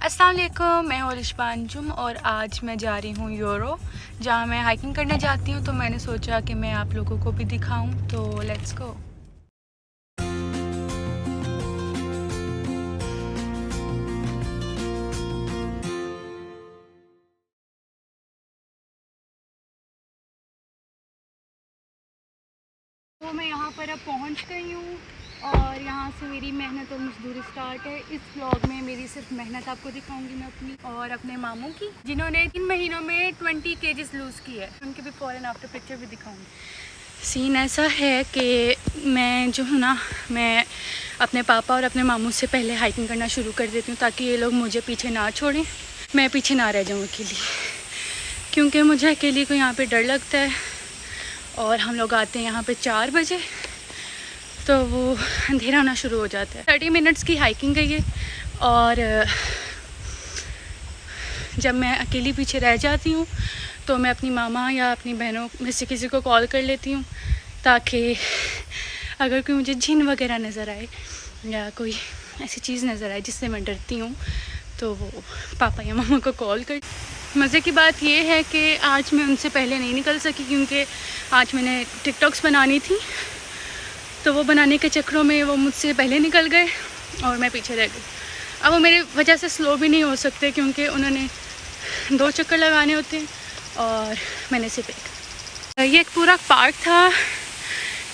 अस्सलाम वालेकुम, मैं हूँ रिशबा अंजुम और आज मैं जा रही हूँ यूरो, जहाँ मैं हाइकिंग करने जाती हूँ। तो मैंने सोचा कि मैं आप लोगों को भी दिखाऊँ, तो लेट्स गो। तो मैं यहाँ पर अब पहुँच गई हूँ और यहाँ से मेरी मेहनत और मजदूरी स्टार्ट है। इस व्लॉग में मेरी सिर्फ मेहनत आपको दिखाऊंगी मैं अपनी और अपने मामू की, जिन्होंने 3 महीनों में 20 kg लूज़ की है। उनके बिफोर एंड आफ्टर पिक्चर भी दिखाऊंगी। सीन ऐसा है कि मैं जो हूँ ना, मैं अपने पापा और अपने मामू से पहले हाइकिंग करना शुरू कर देती हूँ ताकि ये लोग मुझे पीछे ना छोड़ें, मैं पीछे ना रह जाऊँ अकेली, क्योंकि मुझे अकेली को यहाँ पे डर लगता है। और हम लोग आते हैं यहाँ पे 4 बजे, तो वो अंधेरा होना शुरू हो जाता है। 30 मिनट्स की हाइकिंग है ये, और जब मैं अकेली पीछे रह जाती हूँ तो मैं अपनी मामा या अपनी बहनों में से किसी को कॉल कर लेती हूँ, ताकि अगर कोई मुझे जिन वगैरह नज़र आए या कोई ऐसी चीज़ नज़र आए जिससे मैं डरती हूँ, तो वो पापा या मामा को कॉल कर। मज़े की बात ये है कि आज मैं उनसे पहले नहीं निकल सकी, क्योंकि आज मैंने टिकटॉक्स बनानी थी, तो वो बनाने के चक्करों में वो मुझसे पहले निकल गए और मैं पीछे रह गई। अब वो मेरी वजह से स्लो भी नहीं हो सकते, क्योंकि उन्होंने 2 चक्कर लगाने होते हैं और मैंने सिर्फ एक। ये एक पूरा पार्क था,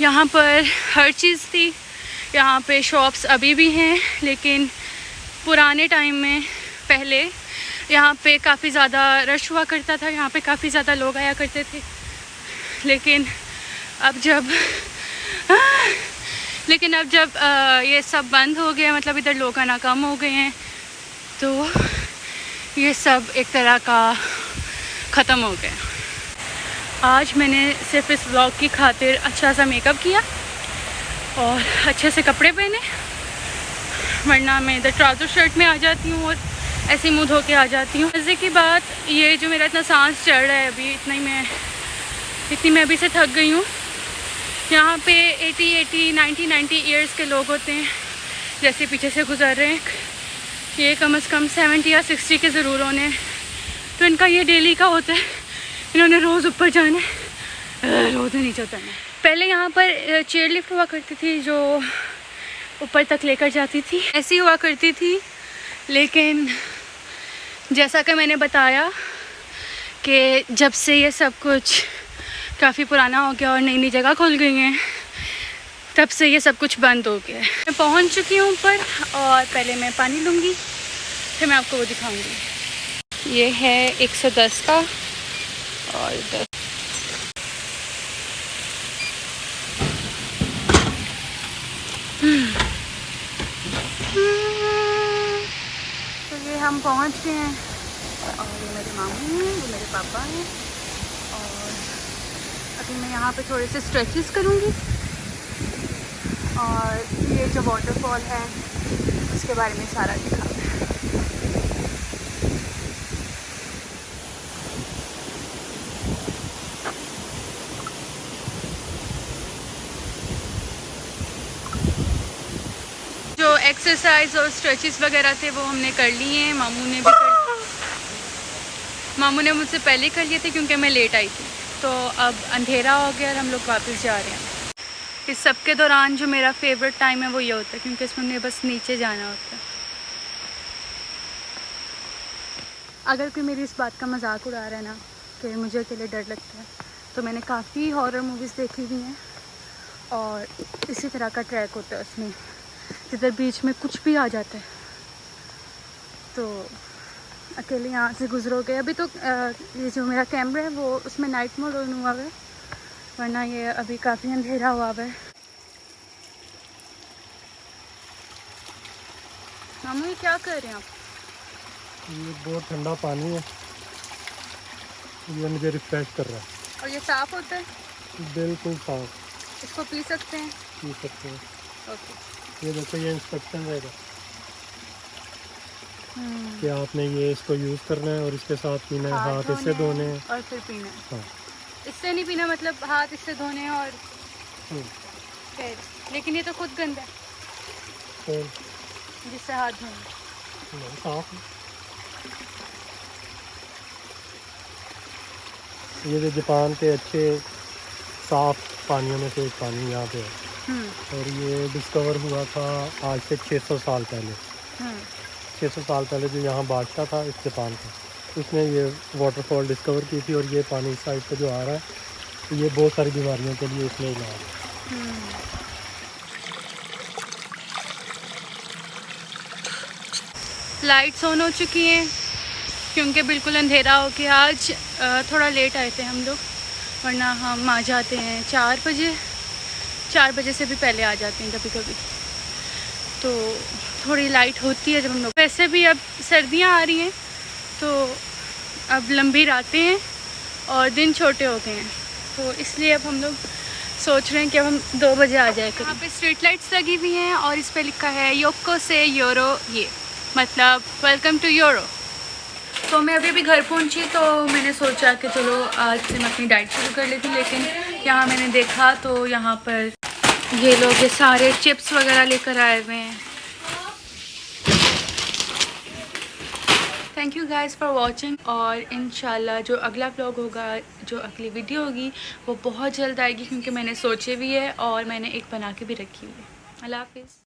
यहाँ पर हर चीज़ थी। यहाँ पे शॉप्स अभी भी हैं, लेकिन पुराने टाइम में पहले यहाँ पे काफ़ी ज़्यादा रश हुआ करता था, यहाँ पे काफ़ी ज़्यादा लोग आया करते थे। लेकिन अब जब ये सब बंद हो गया, मतलब इधर लोग आना कम हो गए हैं, तो ये सब एक तरह का ख़त्म हो गया। आज मैंने सिर्फ इस व्लॉग की खातिर अच्छा सा मेकअप किया और अच्छे से कपड़े पहने, वरना मैं इधर ट्राउज़र शर्ट में आ जाती हूँ और ऐसे मुँह धो के आ जाती हूँ। मज़े की बात ये, जो मेरा इतना सांस चढ़ रहा है अभी, इतनी मैं अभी से थक गई हूँ। यहाँ पे 80, 90 ईयर्स के लोग होते हैं, जैसे पीछे से गुजर रहे हैं। ये कम से कम 70 या 60 के ज़रूर होने, तो इनका ये डेली का होता है। इन्होंने रोज़ ऊपर जाना है, रोज़ नीचे उतरना है। पहले यहाँ पर चेयर लिफ्ट हुआ करती थी जो ऊपर तक लेकर जाती थी, ऐसी हुआ करती थी। लेकिन जैसा कि मैंने बताया कि जब से ये सब कुछ काफ़ी पुराना हो गया और नई नई जगह खुल गई हैं, तब से ये सब कुछ बंद हो गया है। मैं पहुंच चुकी हूँ ऊपर और पहले मैं पानी लूँगी, फिर मैं आपको वो दिखाऊंगी। ये है 110 का और 10। तो ये हम पहुंच गए हैं और ये मेरे मामू हैं, ये मेरे पापा हैं, और अभी मैं यहाँ पे थोड़े से स्ट्रेचेस करूँगी और ये जो वाटरफॉल है उसके बारे में सारा दिखा। जो एक्सरसाइज और स्ट्रेचेस वगैरह थे वो हमने कर लिए हैं, मामू ने मुझसे पहले कर लिए थे क्योंकि मैं लेट आई थी। तो अब अंधेरा हो गया और हम लोग वापस जा रहे हैं। इस सब के दौरान जो मेरा फेवरेट टाइम है वो ये होता है, क्योंकि इसमें मुझे बस नीचे जाना होता है। अगर कोई मेरी इस बात का मजाक उड़ा रहा है ना कि मुझे अकेले डर लगता है, तो मैंने काफ़ी हॉरर मूवीज़ देखी हुई हैं और इसी तरह का ट्रैक होता है उसमें, जिधर बीच में कुछ भी आ जाता है तो अकेले यहाँ से गुजरोगे। अभी तो ये जो मेरा कैमरा है वो उसमें नाइट मोड ऑन हुआ है, वरना ये अभी काफ़ी अंधेरा हुआ है। मामू ये क्या कर रहे हैं आप? ये बहुत ठंडा पानी है, ये मुझे रिफ्रेश कर रहा है। और ये साफ़ होता है? बिल्कुल साफ, इसको पी सकते हैं? पी सकते हैं। ओके। ये देखो, ये इंस्ट्रक्शन रहेगा कि आपने ये इसको यूज़ करना है और इसके साथ पीना है, हाथ इससे धोने हैं और फिर पीना है। हाँ, इससे नहीं पीना, मतलब हाथ इससे धोने हैं और फिर। लेकिन ये तो खुद गंदा है, तो जिससे हाथ धोने। साफ है। ये जो जापान के अच्छे साफ़ पानियों में से एक पानी यहाँ पे है। और ये डिस्कवर हुआ था आज से 600 साल पहले। 600 साल पहले जो यहाँ बादशाह था इस जापान का, उसने ये वाटरफॉल डिस्कवर की थी। और ये पानी इस साइड पे जो आ रहा है, तो ये बहुत सारी बीमारियों के लिए इसमें इलाज है। लाइट्स ऑन हो चुकी हैं क्योंकि बिल्कुल अंधेरा हो गया। आज थोड़ा लेट आए थे हम लोग, वरना हम आ जाते हैं 4 बजे। 4 बजे से भी पहले आ जाते हैं कभी कभी, तो थोड़ी लाइट होती है जब हम लोग। वैसे भी अब सर्दियाँ आ रही हैं तो अब लंबी रातें हैं और दिन छोटे हो गए हैं, तो इसलिए अब हम लोग सोच रहे हैं कि अब हम 2 बजे आ जाए। यहाँ पे स्ट्रीट लाइट्स लगी हुई हैं और इस पे लिखा है योको से यूरो, ये मतलब वेलकम टू यूरो। तो मैं अभी घर पहुंची तो मैंने सोचा कि चलो आज से मैं अपनी डाइट शुरू कर लेती हूँ। लेकिन यहाँ मैंने देखा तो यहाँ पर ये लोग ये सारे चिप्स वगैरह लेकर आए हुए हैं। Thank you guys for watching, और इंशाल्लाह जो अगला व्लॉग होगा, जो अगली वीडियो होगी वो बहुत जल्द आएगी, क्योंकि मैंने सोचे भी है और मैंने एक बना के भी रखी हुई है। अल्लाह हाफिज़।